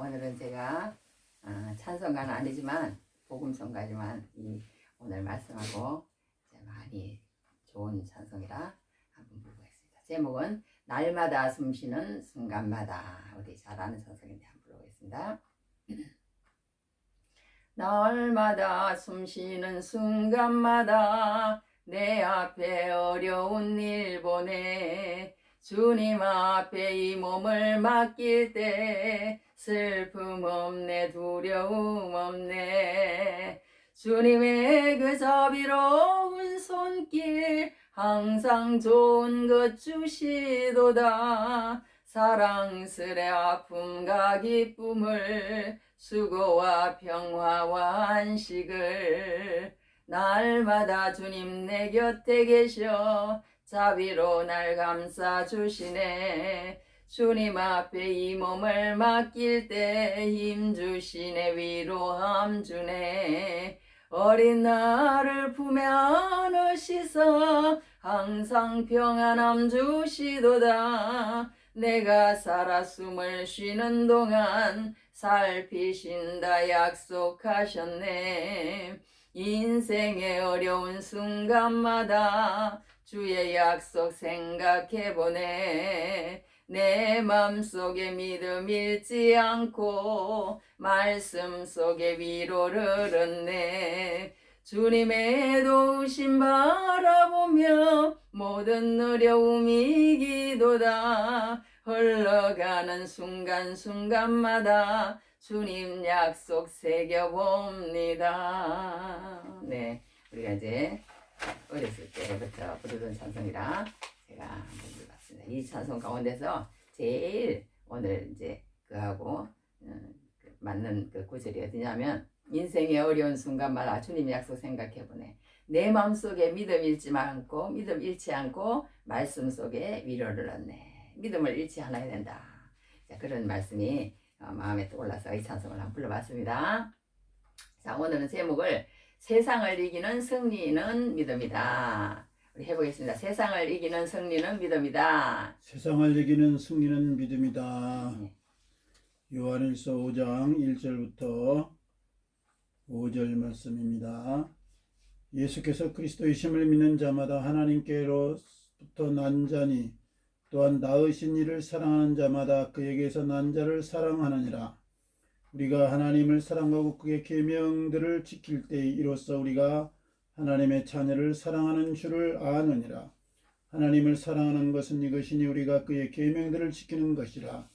오늘은 제가 찬송가는 아니지만 복음성가지만 오늘 말씀하고 많이 좋은 찬송이라 한번 부르겠습니다. 제목은 날마다 숨쉬는 순간마다. 우리 잘 아는 찬송인데 한번 부르겠습니다. 날마다 숨쉬는 순간마다 내 앞에 어려운 일 보내 주님 앞에 이 몸을 맡길 때 슬픔 없네 두려움 없네. 주님의 그 자비로운 손길 항상 좋은 것 주시도다. 사랑스레 아픔과 기쁨을 수고와 평화와 안식을 날마다 주님 내 곁에 계셔 자비로 날 감싸주시네. 주님 앞에 이 몸을 맡길 때 힘주시네 위로함 주네. 어린 나를 품에 안으시사 항상 평안함 주시도다. 내가 살아 숨을 쉬는 동안 살피신다 약속하셨네. 인생의 어려운 순간마다 주의 약속 생각해보네. 내 맘속에 믿음 잃지 않고 말씀 속에 위로를 얻네. 주님의 도우심 바라보며 모든 어려움이 이기도다. 흘러가는 순간순간마다 주님 약속 새겨봅니다. 네, 우리가 이제 어렸을 때부터 부르던 찬송이라 제가 한번 불러봤습니다. 이 찬송 가운데서 제일 오늘 이제 그하고 맞는 그 구절이 어디냐면, 인생의 어려운 순간마다 주님 약속 생각해보네. 내 마음속에 믿음 잃지 않고 말씀 속에 위로를 얻네. 믿음을 잃지 않아야 된다. 자, 그런 말씀이 마음에 떠올라서 이 찬송을 한번 불러봤습니다. 자, 오늘은 제목을 세상을 이기는 승리는 믿음이다. 우리 해보겠습니다. 세상을 이기는 승리는 믿음이다. 세상을 이기는 승리는 믿음이다. 네. 요한일서 5장 1절부터 5절 말씀입니다. 예수께서 그리스도이심을 믿는 자마다 하나님께로부터 난 자니 또한 낳으신 이를 사랑하는 자마다 그에게서 난 자를 사랑하느니라. 우리가 하나님을 사랑하고 그의 계명들을 지킬 때 이로써 우리가 하나님의 자녀를 사랑하는 줄을 아느니라. 하나님을 사랑하는 것은 이것이니 우리가 그의 계명들을 지키는 것이라.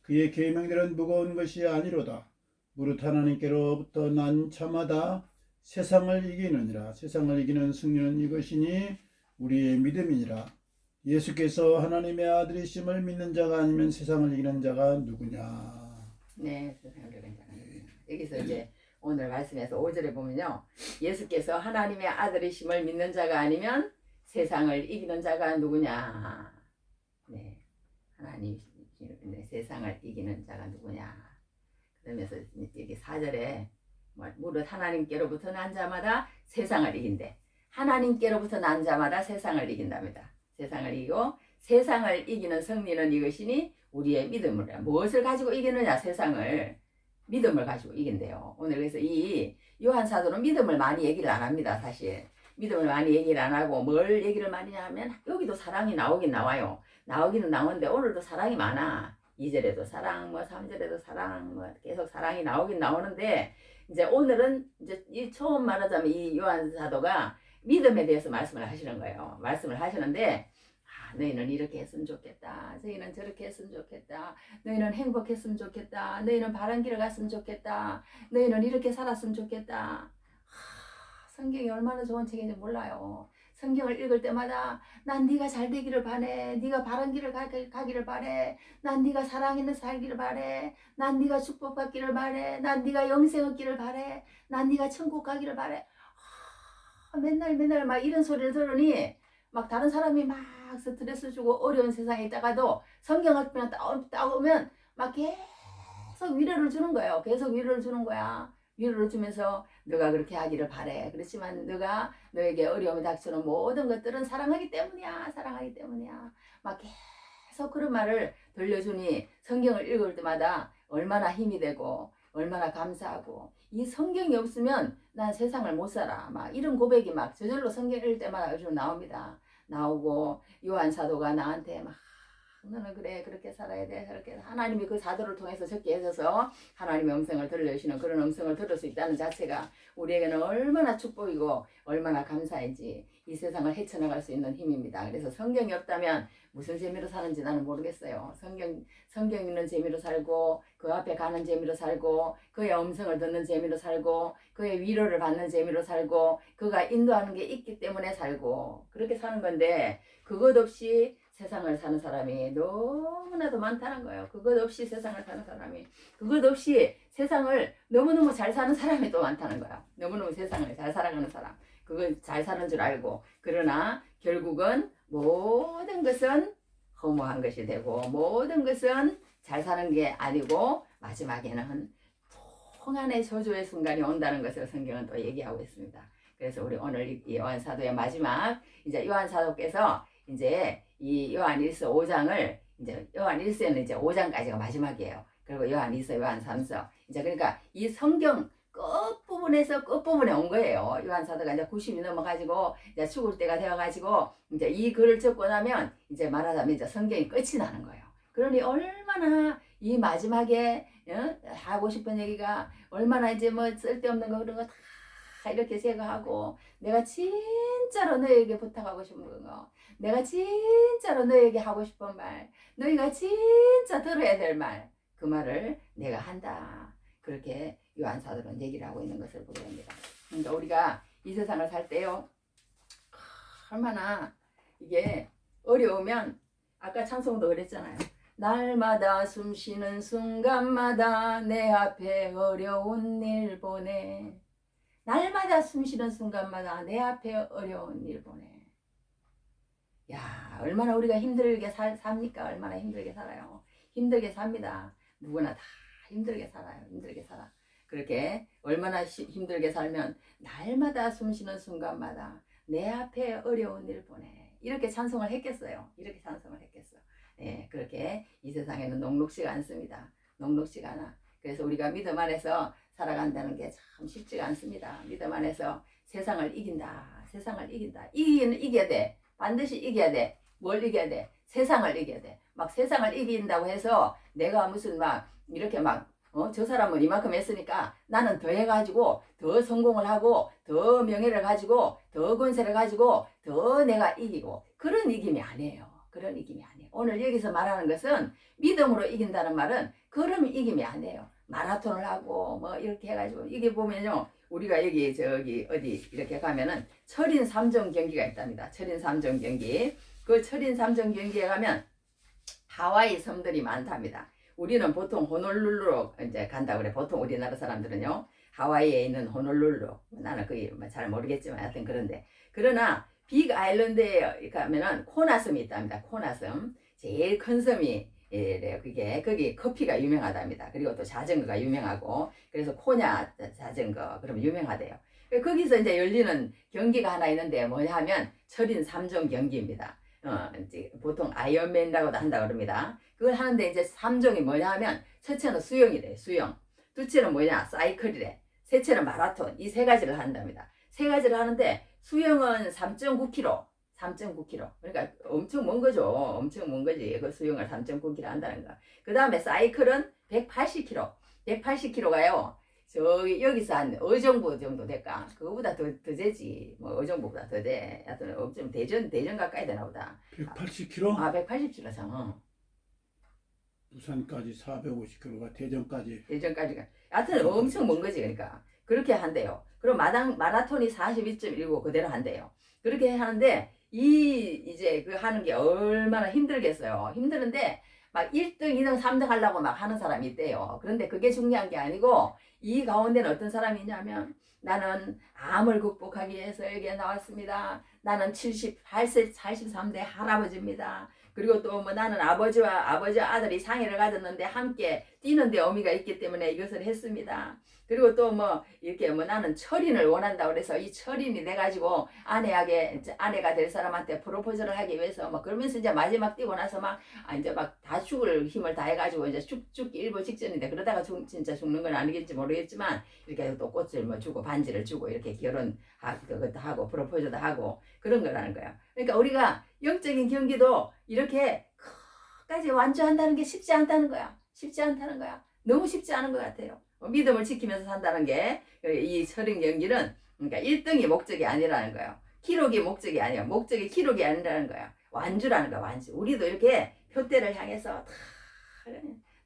그의 계명들은 무거운 것이 아니로다. 무릇 하나님께로부터 난 자마다 세상을 이기느니라. 세상을 이기는 승리는 이것이니 우리의 믿음이니라. 예수께서 하나님의 아들이심을 믿는 자가 아니면 세상을 이기는 자가 누구냐. 네, 세상을 이기는 자가 누구냐. 여기서 이제 오늘 말씀에서 5절에 보면요, 예수께서 하나님의 아들이심을 믿는 자가 아니면 세상을 이기는 자가 누구냐. 네, 하나님 세상을 이기는 자가 누구냐. 그러면서 여기 4절에 무릇 하나님께로부터 난 자마다 세상을 이긴대. 하나님께로부터 난 자마다 세상을 이긴답니다. 세상을 이기고 세상을 이기는 승리는 이것이니 우리의 믿음을. 무엇을 가지고 이기느냐? 세상을. 믿음을 가지고 이긴대요. 오늘 그래서 이 요한 사도는 믿음을 많이 얘기를 안 합니다. 사실 믿음을 많이 얘기를 안 하고 뭘 얘기를 많이 하면 여기도 사랑이 나오긴 나와요. 나오기는 나오는데 오늘도 사랑이 많아. 2절에도 사랑, 3절에도 사랑, 계속 사랑이 나오긴 나오는데, 이제 오늘은 이제 처음 말하자면 이 요한 사도가 믿음에 대해서 말씀을 하시는 거예요. 말씀을 하시는데, 너희는 이렇게 했으면 좋겠다. 너희는 저렇게 했으면 좋겠다. 너희는 행복했으면 좋겠다. 너희는 바른 길을 갔으면 좋겠다. 너희는 이렇게 살았으면 좋겠다. 성경이 얼마나 좋은 책인지 몰라요. 성경을 읽을 때마다 난 네가 잘 되기를 바래. 네가 바른 길을 가기를 바래. 난 네가 사랑 있는 살기를 바래. 난 네가 축복받기를 바래. 난 네가 영생 얻기를 바래. 난 네가 천국 가기를 바래. 맨날 막 이런 소리를 들으니 막 다른 사람이 막 스트레스 주고 어려운 세상에 있다가도 성경을 그냥 따오면 막 계속 위로를 주는 거예요. 계속 위로를 주는 거야. 위로를 주면서 너가 그렇게 하기를 바래. 그렇지만 너가 너에게 어려움이 닥치는 모든 것들은 사랑하기 때문이야. 막 계속 그런 말을 들려주니 성경을 읽을 때마다 얼마나 힘이 되고 얼마나 감사하고 이 성경이 없으면 난 세상을 못 살아. 막 이런 고백이 막 저절로 성경 읽을 때마다 요즘 나옵니다. 나오고 요한 사도가 나한테 막 너는 그래 그렇게 살아야 돼 그렇게 하나님이 그 사도를 통해서 적게 하셔서 하나님의 음성을 들려주시는 그런 음성을 들을 수 있다는 자체가 우리에게는 얼마나 축복이고 얼마나 감사인지 이 세상을 헤쳐나갈 수 있는 힘입니다. 그래서 성경이 없다면 무슨 재미로 사는지 나는 모르겠어요. 성경 있는 재미로 살고 그 앞에 가는 재미로 살고 그의 음성을 듣는 재미로 살고 그의 위로를 받는 재미로 살고 그가 인도하는 게 있기 때문에 살고 그렇게 사는 건데 그것 없이 세상을 사는 사람이 너무나도 많다는 거예요. 그것 없이 세상을 사는 사람이 그것 없이 세상을 너무너무 잘 사는 사람이 또 많다는 거예요. 너무너무 세상을 잘 살아가는 사람 그걸 잘 사는 줄 알고 그러나 결국은 모든 것은 허무한 것이 되고 모든 것은 잘 사는 게 아니고 마지막에는 통한의 저주의 순간이 온다는 것을 성경은 또 얘기하고 있습니다. 그래서 우리 오늘 이 요한 사도의 마지막 이제 요한 사도께서 이제 이 요한 1서 5장을 이제 요한 1서는 이제 5장까지가 마지막이에요. 그리고 요한 2서, 요한 3서 이제 그러니까 이 성경 끝부분에서 끝부분에 온 거예요. 요한 사도가 이제 90이 넘어가지고 이제 죽을 때가 되어가지고 이제 이 글을 적고 나면 이제 말하자면 이제 성경이 끝이 나는 거예요. 그러니 얼마나 이 마지막에 하고 싶은 얘기가 얼마나 이제 뭐 쓸데없는 거 그런 거 다 이렇게 제거하고 내가 진짜로 너에게 부탁하고 싶은 거 내가 진짜로 너에게 하고 싶은 말 너희가 진짜 들어야 될 말 그 말을 내가 한다. 그렇게 요한 사도는 얘기를 하고 있는 것을 보게 됩니다. 그러니까 우리가 이 세상을 살 때요 얼마나 이게 어려우면 아까 찬송도 그랬잖아요. 날마다 숨쉬는 순간마다 내 앞에 어려운 일 보내. 날마다 숨쉬는 순간마다 내 앞에 어려운 일 보내. 야, 얼마나 우리가 힘들게 삽니까? 얼마나 힘들게 살아요. 힘들게 삽니다. 누구나 다 힘들게 살아요. 힘들게 살아. 그렇게 얼마나 힘들게 살면 날마다 숨쉬는 순간마다 내 앞에 어려운 일 보내. 이렇게 찬송을 했겠어요. 이렇게 찬송을 했겠어. 네, 그렇게 이 세상에는 녹록지가 않습니다. 녹록지가 않아. 그래서 우리가 믿음 안에서 살아간다는 게 참 쉽지가 않습니다. 믿음 안에서 세상을 이긴다. 세상을 이긴다. 이겨야 돼. 반드시 이겨야 돼. 뭘 이겨야 돼? 세상을 이겨야 돼. 막 세상을 이긴다고 해서 내가 무슨 막 이렇게 막 저 사람은 이만큼 했으니까 나는 더 해가지고 더 성공을 하고 더 명예를 가지고 더 권세를 가지고 더 내가 이기고 그런 이김이 아니에요. 그런 이김이 아니에요. 오늘 여기서 말하는 것은 믿음으로 이긴다는 말은 그런 이김이 아니에요. 마라톤을 하고 뭐 이렇게 해가지고 이게 보면요 우리가 여기 저기 어디 이렇게 가면은 철인 3종 경기가 있답니다. 철인 3종 경기 그 철인 3종 경기에 가면 하와이 섬들이 많답니다. 우리는 보통 호놀룰루로 이제 간다 그래. 보통 우리나라 사람들은요 하와이에 있는 호놀룰루 나는 그게 잘 모르겠지만 하여튼 그런데 그러나 빅 아일랜드에 가면은 코나섬이 있답니다. 코나섬 제일 큰 섬이 예, 그게 거기 커피가 유명하답니다. 그리고 또 자전거가 유명하고 그래서 코냐 자전거 그러면 유명하대요. 거기서 이제 열리는 경기가 하나 있는데 뭐냐 하면 철인 3종 경기입니다. 이제 보통 아이언맨이라고도 한다 그럽니다. 그걸 하는데 이제 3종이 뭐냐 하면 첫째는 수영이래. 수영. 둘째는 뭐냐? 사이클이래. 셋째는 마라톤. 이 세 가지를 한답니다. 세 가지를 하는데 수영은 3.9km. 3.9km. 그러니까 엄청 먼 거죠. 엄청 먼 거지. 그 수영을 3.9km 한다는 거. 그 다음에 사이클은 180km. 180km가요. 저기 여기서 한 어정부 정도 될까? 그거보다 더 되지. 뭐 어정부보다 더 돼. 하여튼 좀 대전 가까이 되나 보다. 180km? 아 180km잖아. 부산까지 450km가 대전까지. 대전까지가. 하여튼 엄청 먼 거지 그러니까. 그렇게 한대요. 그리고 마라톤이 42.19 그대로 한대요. 그렇게 하는데 이제 그 하는 게 얼마나 힘들겠어요. 힘드는데 막 1등, 2등, 3등 하려고 막 하는 사람이 있대요. 그런데 그게 중요한 게 아니고 이 가운데는 어떤 사람이 있냐면 나는 암을 극복하기 위해서 여기에 나왔습니다. 나는 78세, 83세 할아버지입니다. 그리고 또 뭐 나는 아버지와 아들이 상해를 가졌는데 함께 뛰는데 의미가 있기 때문에 이것을 했습니다. 그리고 또 뭐 이렇게 뭐 나는 철인을 원한다 그래서 이 철인이 돼 가지고 아내가 될 사람한테 프로포즈를 하기 위해서 뭐 그러면서 이제 마지막 뛰고 나서 막 이제 막 다 죽을 힘을 다해 가지고 이제 죽기 일보 직전인데 그러다가 진짜 죽는 건 아니겠지 모르겠지만 이렇게 또 꽃을 뭐 주고 반지를 주고 이렇게 그것도 하고 프로포즈도 하고 그런 거라는 거예요. 그러니까 우리가 영적인 경기도 이렇게 끝까지 완주한다는 게 쉽지 않다는 거야. 쉽지 않다는 거야. 너무 쉽지 않은 것 같아요. 믿음을 지키면서 산다는 게 이 철인 경기는 그러니까 1등이 목적이 아니라는 거예요. 기록이 목적이 아니에요. 목적이 기록이 아니라는 거예요. 완주라는 거야. 완주. 우리도 이렇게 표대를 향해서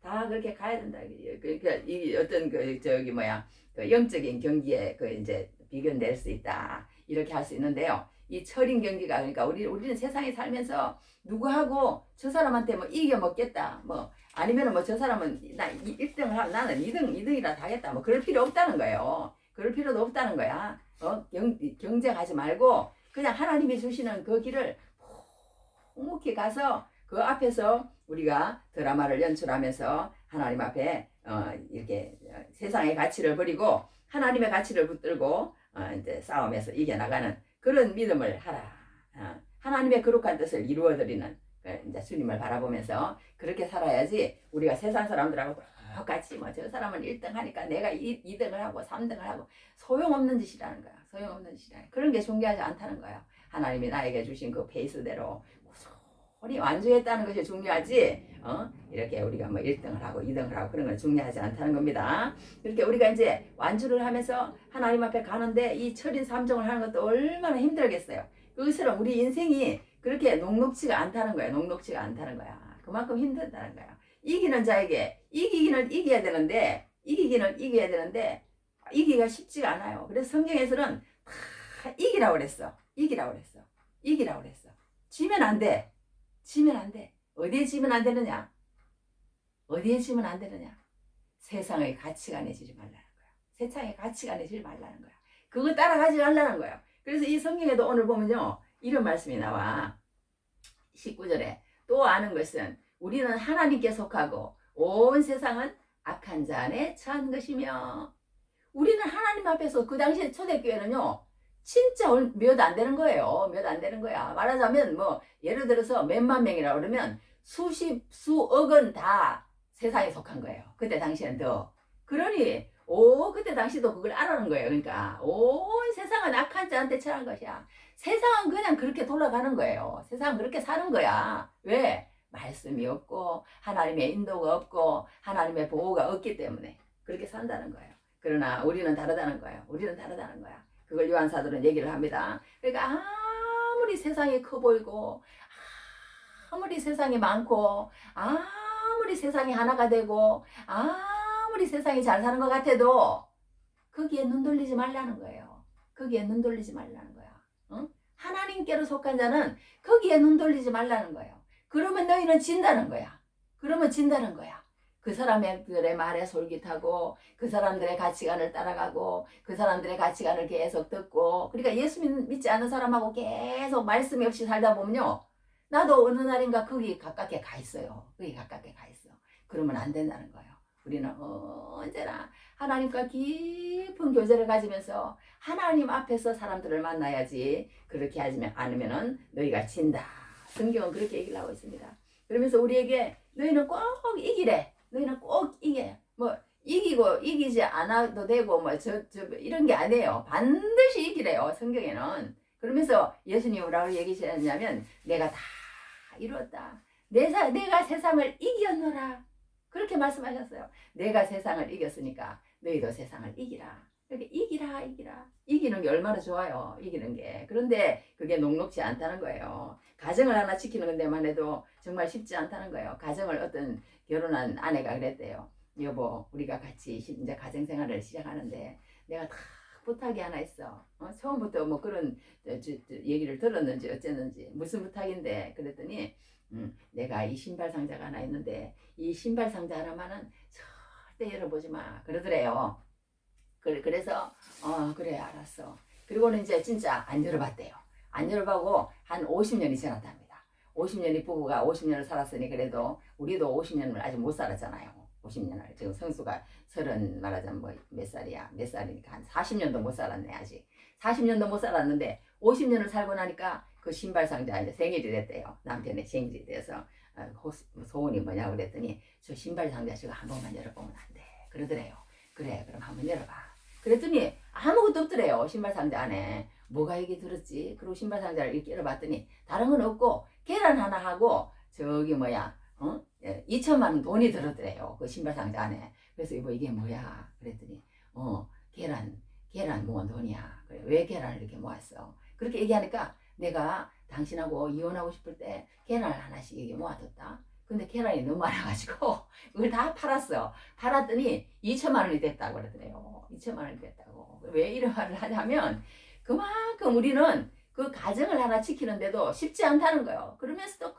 다 그렇게 가야 된다. 그러니까 이 어떤 그 영적인 경기에 그 이제 비견될 수 있다. 이렇게 할 수 있는데요. 이 철인 경기가 그러니까 우리는 세상에 살면서 누구하고 저 사람한테 뭐 이겨 먹겠다. 뭐 아니면은 뭐 저 사람은 나 1등을 하고 나는 2등이라 하겠다. 뭐 그럴 필요 없다는 거예요. 그럴 필요도 없다는 거야. 경쟁하지 말고 그냥 하나님이 주시는 그 길을 묵묵히 가서 그 앞에서 우리가 드라마를 연출하면서 하나님 앞에 이렇게 세상의 가치를 버리고 하나님의 가치를 붙들고 이제 싸움에서 이겨나가는 그런 믿음을 하라. 하나님의 거룩한 뜻을 이루어드리는 이제 주님을 바라보면서 그렇게 살아야지 우리가 세상 사람들하고 똑같이 뭐 저 사람은 1등 하니까 내가 2등을 하고 3등을 하고 소용없는 짓이라는 거야. 소용없는 짓이라. 그런 게 중요하지 않다는 거야. 하나님이 나에게 주신 그 페이스대로 우리 완주했다는 것이 중요하지. 이렇게 우리가 뭐 1등을 하고 2등을 하고 그런 건 중요하지 않다는 겁니다. 그렇게 우리가 이제 완주를 하면서 하나님 앞에 가는데 이 철인 삼종을 하는 것도 얼마나 힘들겠어요. 그것처럼 우리 인생이 그렇게 녹록지가 않다는 거야. 녹록지가 않다는 거야. 그만큼 힘들다는 거야. 이기는 자에게 이기기는 이겨야 되는데 이기기가 쉽지가 않아요. 그래서 성경에서는 다 이기라고 그랬어. 이기라고 그랬어. 지면 안 돼. 어디에 지면 안 되느냐? 세상의 가치관에 지지 말라는 거야. 세상의 가치관에 지지 말라는 거야. 그거 따라가지 말라는 거야. 그래서 이 성경에도 오늘 보면요. 이런 말씀이 나와. 19절에 또 아는 것은 우리는 하나님께 속하고 온 세상은 악한 자 안에 처한 것이며 우리는 하나님 앞에서 그 당시에 초대교회는요. 진짜 몇 안 되는 거예요. 몇 안 되는 거야. 말하자면 뭐 예를 들어서 몇만 명이라 그러면 수억은 다 세상에 속한 거예요. 그때 당시에는 더. 그러니 그때 당시도 그걸 알아는 거예요. 그러니까 온 세상은 악한 자한테 처한 것이야. 세상은 그냥 그렇게 돌아가는 거예요. 세상은 그렇게 사는 거야. 왜? 말씀이 없고 하나님의 인도가 없고 하나님의 보호가 없기 때문에 그렇게 산다는 거예요. 그러나 우리는 다르다는 거예요. 그걸 요한사도는 얘기를 합니다. 그러니까 아무리 세상이 커 보이고 아무리 세상이 많고 아무리 세상이 하나가 되고 아무리 세상이 잘 사는 것 같아도 거기에 눈 돌리지 말라는 거예요. 하나님께로 속한 자는 거기에 눈 돌리지 말라는 거예요. 그러면 너희는 진다는 거야. 그 사람들의 말에 솔깃하고 그 사람들의 가치관을 따라가고 그 사람들의 가치관을 계속 듣고 그러니까 예수 믿지 않는 사람하고 계속 말씀이 없이 살다 보면요. 나도 어느 날인가 거기 가깝게 가 있어요. 그러면 안 된다는 거예요. 우리는 언제나 하나님과 깊은 교제를 가지면서 하나님 앞에서 사람들을 만나야지 그렇게 하지 않으면 너희가 진다. 성경은 그렇게 얘기를 하고 있습니다. 그러면서 우리에게 너희는 꼭 이기래. 뭐 이기고 이기지 않아도 되고 뭐 이런 게 아니에요. 반드시 이기래요. 성경에는. 그러면서 예수님이 뭐라고 얘기하셨냐면 내가 다 이루었다. 내가 세상을 이겼노라. 그렇게 말씀하셨어요. 내가 세상을 이겼으니까 너희도 세상을 이기라. 이렇게 이기라. 이기는 게 얼마나 좋아요. 이기는 게. 그런데 그게 녹록지 않다는 거예요. 가정을 하나 지키는 데만 해도 정말 쉽지 않다는 거예요. 가정을 어떤 결혼한 아내가 그랬대요. 여보, 우리가 같이 이제 가정생활을 시작하는데 내가 다 부탁이 하나 있어. 처음부터 뭐 그런 얘기를 들었는지 어쨌는지 무슨 부탁인데 그랬더니 내가 이 신발 상자가 하나 있는데 이 신발 상자 하나만은 절대 열어보지 마 그러더래요. 그래서 그래 알았어. 그리고는 이제 진짜 안 열어봤대요. 안 열어보고 한 50년이 지났답니다. 50년이 부부가 50년을 살았으니 그래도 우리도 50년을 아직 못 살았잖아요. 50년을 지금 성수가 30 말하자면 뭐 몇 살이야? 몇 살이니까 한 40년도 못 살았네 아직. 40년도 못 살았는데 50년을 살고 나니까 그 신발 상자 이제 생일이 됐대요. 남편의 생일이 돼서 소원이 뭐냐고 그랬더니 저 신발 상자 저거 한 번만 열어보면 안 돼. 그러더래요. 그래 그럼 한번 열어봐. 그랬더니 아무것도 없더래요. 신발 상자 안에. 뭐가 얘기 들었지? 그리고 신발 상자를 이렇게 열어봤더니 다른 건 없고 계란 하나 하고 저기 뭐야 2천만 원 돈이 들었더래요. 그 신발 상자 안에. 그래서 이거 이게 뭐야? 그랬더니 계란 모은 돈이야. 그래, 왜 계란을 이렇게 모았어? 그렇게 얘기하니까 내가 당신하고 이혼하고 싶을 때 계란을 하나씩 이렇게 모아뒀다. 근데 계란이 너무 많아가지고 그걸 다 팔았어. 팔았더니 2천만 원이 됐다고 그러더래요. 2천만 원이 됐다고. 왜 이런 말을 하냐면 그만큼 우리는 그 가정을 하나 지키는데도 쉽지 않다는 거예요. 그러면서도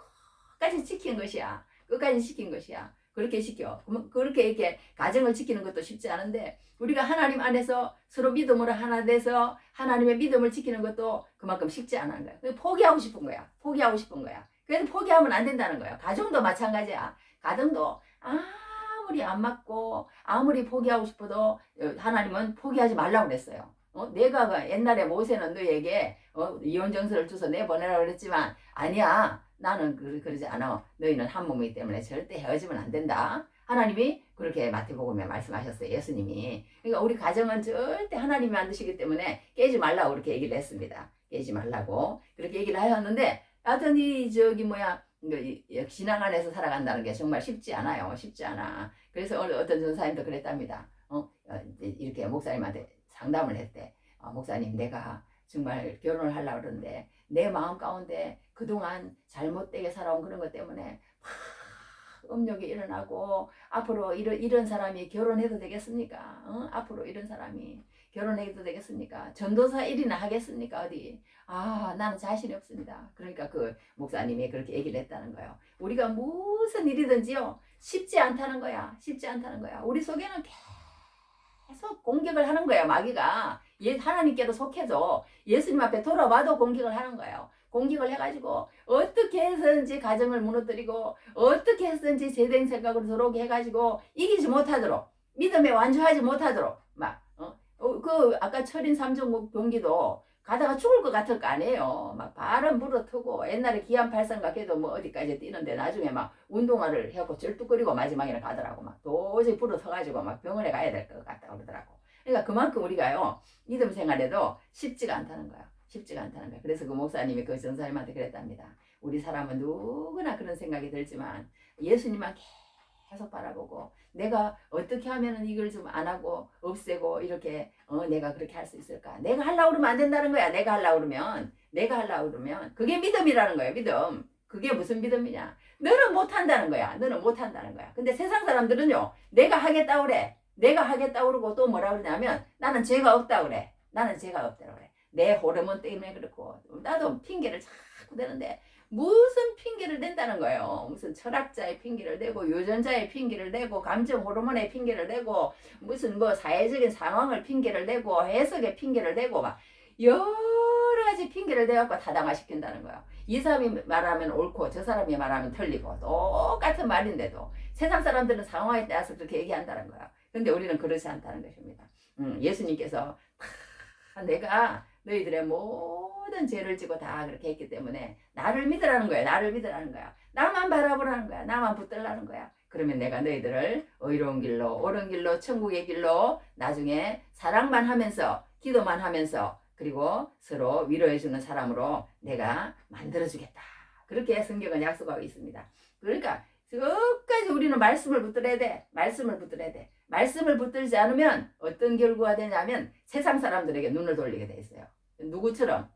끝까지 지킨 것이야. 끝까지 지킨 것이야. 그렇게 지켜. 그렇게 이렇게 가정을 지키는 것도 쉽지 않은데 우리가 하나님 안에서 서로 믿음으로 하나 돼서 하나님의 믿음을 지키는 것도 그만큼 쉽지 않은 거야. 포기하고 싶은 거야. 포기하고 싶은 거야. 그래서 포기하면 안 된다는 거예요. 가정도 마찬가지야. 가정도 아무리 안 맞고 아무리 포기하고 싶어도 하나님은 포기하지 말라고 그랬어요. 내가 옛날에 모세는 너에게 이혼 정서를 줘서 내보내라고 그랬지만 아니야. 나는 그러지 않아. 너희는 한 몸이기 때문에 절대 헤어지면 안 된다. 하나님이 그렇게 마태복음에 말씀하셨어요. 예수님이. 그러니까 우리 가정은 절대 하나님이 만드시기 때문에 깨지 말라고 그렇게 얘기를 했습니다. 깨지 말라고 그렇게 얘기를 하였는데 하여튼 신앙 안에서 살아간다는 게 정말 쉽지 않아요. 쉽지 않아. 그래서 어떤 전사님도 그랬답니다. 이렇게 목사님한테 상담을 했대. 목사님 내가 정말 결혼을 하려고 그러는데 내 마음 가운데 그동안 잘못되게 살아온 그런 것 때문에 막 음욕이 일어나고 앞으로 이런 사람이 결혼해도 되겠습니까? 앞으로 이런 사람이 결혼해도 되겠습니까? 전도사 일이나 하겠습니까? 어디? 나는 자신이 없습니다. 그러니까 그 목사님이 그렇게 얘기를 했다는 거예요. 우리가 무슨 일이든지요 쉽지 않다는 거야. 쉽지 않다는 거야. 우리 속에는 계속 공격을 하는 거예요. 마귀가 하나님께도 속해서 예수님 앞에 돌아와도 공격을 하는 거예요. 공격을 해가지고 어떻게 해서든지 가정을 무너뜨리고 어떻게 해서든지 제된 생각으로 들어오게 해가지고 이기지 못하도록 믿음에 완주하지 못하도록 그 아까 철인 3종국 경기도 가다가 죽을 것 같을 거 아니에요. 막 발은 물어트고 옛날에 기안 팔상각 해도 뭐 어디까지 뛰는데 나중에 막 운동화를 해갖고 절뚝거리고 마지막에는 가더라고. 막 도저히 불어서가지고 막 병원에 가야 될 것 같다고 그러더라고. 그러니까 그만큼 우리가요 믿음 생활에도 쉽지가 않다는 거야. 쉽지가 않다는 거야. 그래서 그 목사님이 그 전사님한테 그랬답니다. 우리 사람은 누구나 그런 생각이 들지만 예수님만 계속 바라보고 내가 어떻게 하면은 이걸 좀 안 하고 없애고 이렇게 내가 그렇게 할 수 있을까? 내가 하려고 그러면 안 된다는 거야. 내가 하려고 그러면 그게 믿음이라는 거야. 믿음. 그게 무슨 믿음이냐? 너는 못 한다는 거야. 너는 못 한다는 거야. 근데 세상 사람들은요. 내가 하겠다고 그래. 내가 하겠다고 그러고 또 뭐라 그러냐면 나는 죄가 없다고 그래. 나는 죄가 없다고 그래. 내 호르몬 때문에 그렇고 나도 핑계를 자꾸 대는데 무슨 핑계를 댄다는 거예요. 무슨 철학자의 핑계를 대고 유전자의 핑계를 대고 감정 호르몬의 핑계를 대고 무슨 뭐 사회적인 상황을 핑계를 대고 해석의 핑계를 대고 막 여러 가지 핑계를 대갖고 타당화시킨다는 거예요. 이 사람이 말하면 옳고 저 사람이 말하면 틀리고 똑같은 말인데도 세상 사람들은 상황에 따라서 그렇게 얘기한다는 거야. 근데 우리는 그렇지 않다는 것입니다. 예수님께서 내가 너희들의 모든 죄를 지고 다 그렇게 했기 때문에 나를 믿으라는 거야. 나를 믿으라는 거야. 나만 바라보라는 거야. 나만 붙들라는 거야. 그러면 내가 너희들을 의로운 길로 옳은 길로 천국의 길로 나중에 사랑만 하면서 기도만 하면서 그리고 서로 위로해주는 사람으로 내가 만들어주겠다. 그렇게 성경은 약속하고 있습니다. 그러니까 끝까지 우리는 말씀을 붙들어야 돼. 말씀을 붙들어야 돼. 말씀을 붙들지 않으면 어떤 결과가 되냐면 세상 사람들에게 눈을 돌리게 돼 있어요. 누구처럼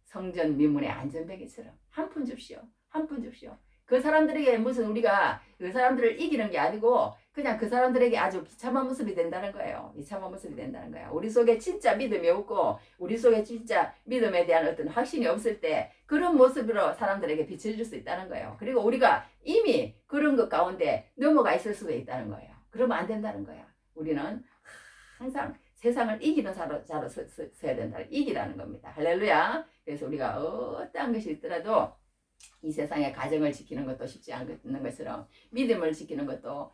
성전 미문의 안전뱅이처럼 한 푼 줍시오. 한 푼 줍시오. 그 사람들에게 무슨 우리가 그 사람들을 이기는 게 아니고 그냥 그 사람들에게 아주 비참한 모습이 된다는 거예요. 비참한 모습이 된다는 거야. 우리 속에 진짜 믿음이 없고 우리 속에 진짜 믿음에 대한 어떤 확신이 없을 때 그런 모습으로 사람들에게 비춰줄 수 있다는 거예요. 그리고 우리가 이미 그런 것 가운데 넘어가 있을 수도 있다는 거예요. 그러면 안 된다는 거야. 우리는 항상 세상을 이기는 자로 서야 된다. 이기라는 겁니다. 할렐루야. 그래서 우리가 어떠한 것이 있더라도 이 세상의 가정을 지키는 것도 쉽지 않는 것처럼 믿음을 지키는 것도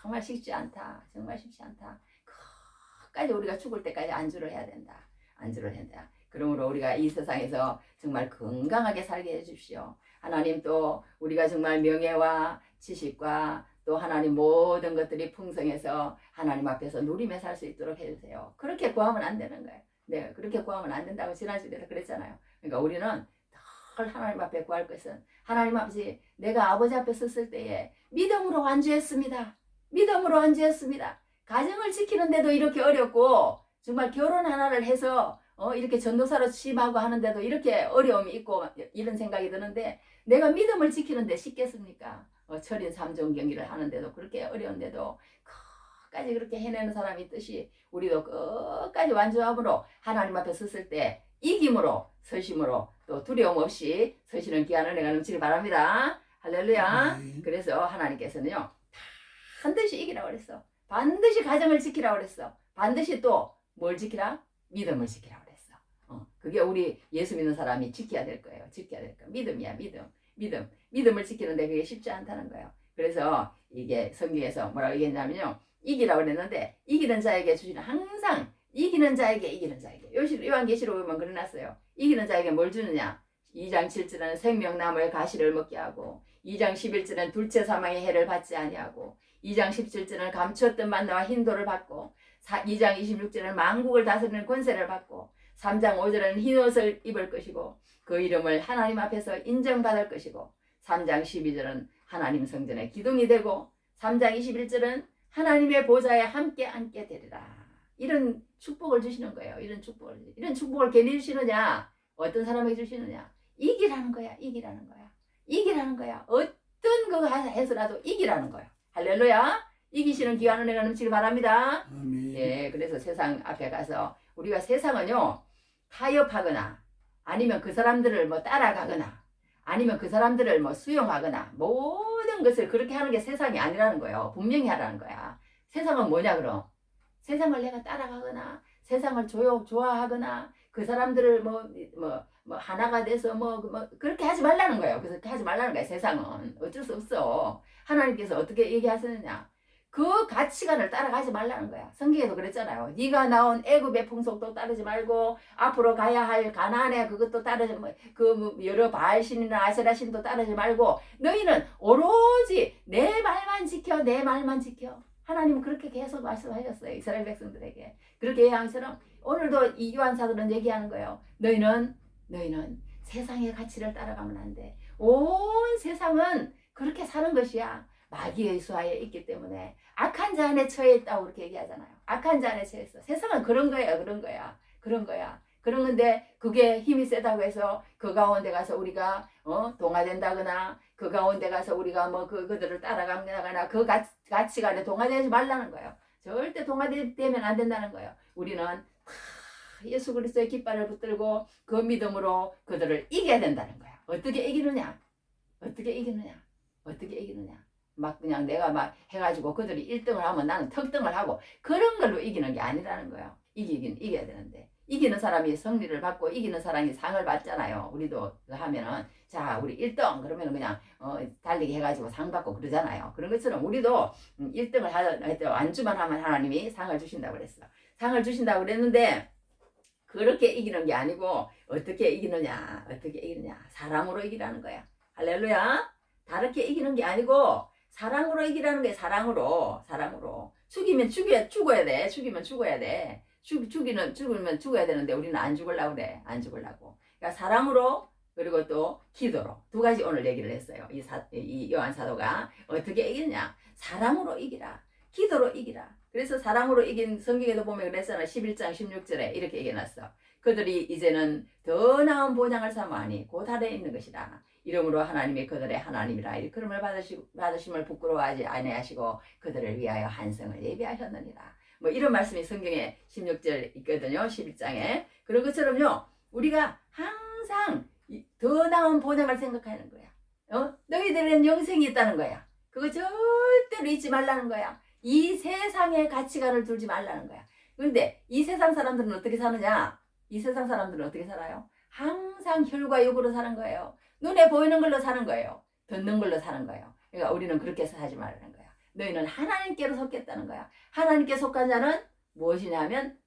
정말 쉽지 않다. 정말 쉽지 않다. 끝까지 우리가 죽을 때까지 안주를 해야 된다. 안주를 한다. 그러므로 우리가 이 세상에서 정말 건강하게 살게 해주십시오. 하나님 또 우리가 정말 명예와 지식과 또 하나님 모든 것들이 풍성해서 하나님 앞에서 누리며 살 수 있도록 해주세요. 그렇게 구하면 안 되는 거예요. 네, 그렇게 구하면 안 된다고 지난주에도 그랬잖아요. 그러니까 우리는 늘 하나님 앞에 구할 것은 하나님 아버지, 내가 아버지 앞에 섰을 때에 믿음으로 안주했습니다. 믿음으로 안주했습니다. 가정을 지키는데도 이렇게 어렵고 정말 결혼 하나를 해서 이렇게 전도사로 취임하고 하는데도 이렇게 어려움이 있고 이런 생각이 드는데 내가 믿음을 지키는데 쉽겠습니까? 철인 3종 경기를 하는데도 그렇게 어려운데도 끝까지 그렇게 해내는 사람이 있듯이 우리도 끝까지 완주함으로 하나님 앞에 섰을 때 이김으로 서심으로 또 두려움 없이 서시는 귀한 은혜가 넘치길 바랍니다. 할렐루야. 그래서 하나님께서는요 반드시 이기라고 그랬어. 반드시 가정을 지키라고 그랬어. 반드시 또 뭘 지키라? 믿음을 지키라고 그랬어. 그게 우리 예수 믿는 사람이 지켜야 될 거예요. 지켜야 될 거. 믿음이야, 믿음. 믿음을 지키는데 그게 쉽지 않다는 거예요. 그래서 이게 성경에서 뭐라고 얘기했냐면요. 이기라고 그랬는데 이기는 자에게 주시는 항상 이기는 자에게 요한계시록 보면 그려놨어요. 이기는 자에게 뭘 주느냐? 2장 7절에는 생명나무의 가시를 먹게 하고 2장 11절에는 둘째 사망의 해를 받지 아니하고 2장 17절에는 감추었던 만나와 흰돌을 받고 2장 26절에는 만국을 다스리는 권세를 받고 3장 5절에는 흰옷을 입을 것이고 그 이름을 하나님 앞에서 인정받을 것이고 3장 12절은 하나님 성전의 기둥이 되고 3장 21절은 하나님의 보좌에 함께 앉게 되리라. 이런 축복을 주시는 거예요. 이런 축복을 괜히 주시느냐? 어떤 사람에게 주시느냐? 이기라는 거야. 어떤 거 해서라도 이기라는 거야. 할렐루야. 이기시는 귀한 은혜가 넘치길 바랍니다. 아멘. 예, 그래서 세상 앞에 가서 우리가 세상은요 타협하거나 아니면 그 사람들을 뭐 따라가거나 아니면 그 사람들을 뭐 수용하거나 모든 것을 그렇게 하는 게 세상이 아니라는 거예요. 분명히 하라는 거야. 세상은 뭐냐 그럼? 세상을 내가 따라가거나 세상을 좋아하거나 그 사람들을 뭐 하나가 돼서 그렇게 하지 말라는 거예요. 그래서 하지 말라는 거야. 세상은 어쩔 수 없어. 하나님께서 어떻게 얘기하시느냐? 그 가치관을 따라가지 말라는 거야. 성경에도 그랬잖아요. 네가 나온 애굽의 풍속도 따르지 말고 앞으로 가야 할 가나안의 그것도 따르지 여러 바알신이나 아세라신도 따르지 말고 너희는 오로지 내 말만 지켜. 하나님은 그렇게 계속 말씀하셨어요. 이스라엘 백성들에게. 그렇게 얘기하면서 오늘도 이 요한 사도는 얘기하는 거예요. 너희는 세상의 가치를 따라가면 안 돼. 온 세상은 그렇게 사는 것이야. 마귀의 수하에 있기 때문에 악한 자 안에 처해 있다고 그렇게 얘기하잖아요. 악한 자 안에 처해 있어. 세상은 그런 거야. 그런 건데 그게 힘이 세다고 해서 그 가운데 가서 우리가 동화된다거나 그 가운데 가서 우리가 그들을 따라가거나 그 가치관에 동화되지 말라는 거예요. 절대 동화되면 안 된다는 거예요. 우리는 예수 그리스도의 깃발을 붙들고 그 믿음으로 그들을 이겨야 된다는 거야. 어떻게 이기느냐? 막 그냥 내가 막 해가지고 그들이 1등을 하면 나는 특등을 하고 그런 걸로 이기는 게 아니라는 거예요. 이겨야 되는데 이기는 사람이 승리를 받고 이기는 사람이 상을 받잖아요. 우리도 하면은 자 우리 1등 그러면 그냥 달리기 해가지고 상 받고 그러잖아요. 그런 것처럼 우리도 1등을 안주만 하면 하나님이 상을 주신다고 그랬어. 상을 주신다고 그랬는데 그렇게 이기는 게 아니고 어떻게 이기느냐? 사랑으로 이기라는 거야. 할렐루야. 다르게 이기는 게 아니고 사랑으로 이기라는 거야. 사랑으로. 죽이면 죽어야 돼. 죽으면 죽어야 되는데 우리는 안 죽으려고 그래. 그러니까 사랑으로 그리고 또 기도로 두 가지 오늘 얘기를 했어요. 이 요한 사도가 어떻게 이기냐? 사랑으로 이기라. 기도로 이기라. 그래서 사랑으로 이긴 성경에도 보면 그랬잖아. 11장 16절에 이렇게 얘기해놨어. 그들이 이제는 더 나은 보장을 삼아하니 곧 아래에 있는 것이다. 이러므로 하나님이 그들의 하나님이라 일컬음을 받으심을 부끄러워하지 아니하시고 그들을 위하여 한성을 예비하셨느니라. 이런 말씀이 성경에 16절 있거든요. 11장에. 그런 것처럼요. 우리가 항상 더 나은 보장을 생각하는 거야. 너희들은 영생이 있다는 거야. 그거 절대로 잊지 말라는 거야. 이 세상의 가치관을 두지 말라는 거야. 그런데 이 세상 사람들은 어떻게 사느냐? 이 세상 사람들은 어떻게 살아요? 항상 혈과 육으로 사는 거예요. 눈에 보이는 걸로 사는 거예요. 듣는 걸로 사는 거예요. 그러니까 우리는 그렇게 살지 말라는 거야. 너희는 하나님께로 속겠다는 거야. 하나님께 속한 자는 무엇이냐면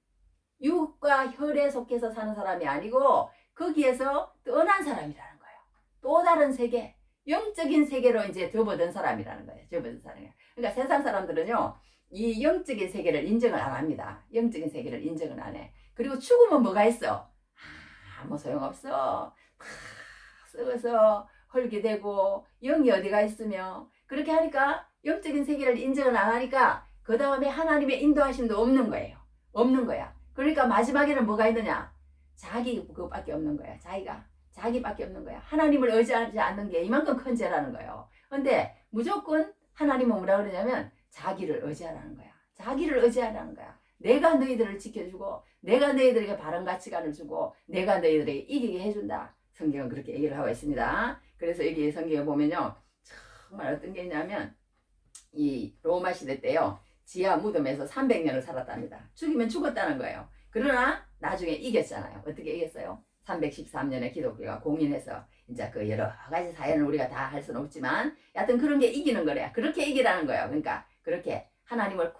육과 혈에 속해서 사는 사람이 아니고 거기에서 떠난 사람이라는 거예요. 또 다른 세계, 영적인 세계로 이제 접어든 사람이라는 거예요. 접어든 사람이에요. 그러니까 세상 사람들은요, 이 영적인 세계를 인정을 안 합니다. 영적인 세계를 인정을 안 해. 그리고 죽으면 뭐가 있어? 아무 소용없어. 다 썩어서 헐게 되고 영이 어디가 있으며 그렇게 하니까 영적인 세계를 인정을 안 하니까 그 다음에 하나님의 인도하심도 없는 거예요. 없는 거야. 그러니까 마지막에는 뭐가 있느냐? 자기 그것밖에 없는 거야. 자기밖에 없는 거야. 하나님을 의지하지 않는 게 이만큼 큰 죄라는 거예요. 근데 무조건 하나님은 뭐라 그러냐면 자기를 의지하라는 거야. 자기를 의지하라는 거야. 내가 너희들을 지켜주고 내가 너희들에게 바른 가치관을 주고 내가 너희들에게 이기게 해준다. 성경은 그렇게 얘기를 하고 있습니다. 그래서 여기 성경에 보면요. 정말 어떤 게 있냐면 이 로마 시대 때요. 지하 무덤에서 300년을 살았답니다. 죽이면 죽었다는 거예요. 그러나 나중에 이겼잖아요. 어떻게 이겼어요? 313년에 기독교가 공인해서 이제 그 여러 가지 사연을 우리가 다 할 수는 없지만 여하튼 그런 게 이기는 거래요. 그렇게 이기라는 거예요. 그러니까 그렇게 하나님을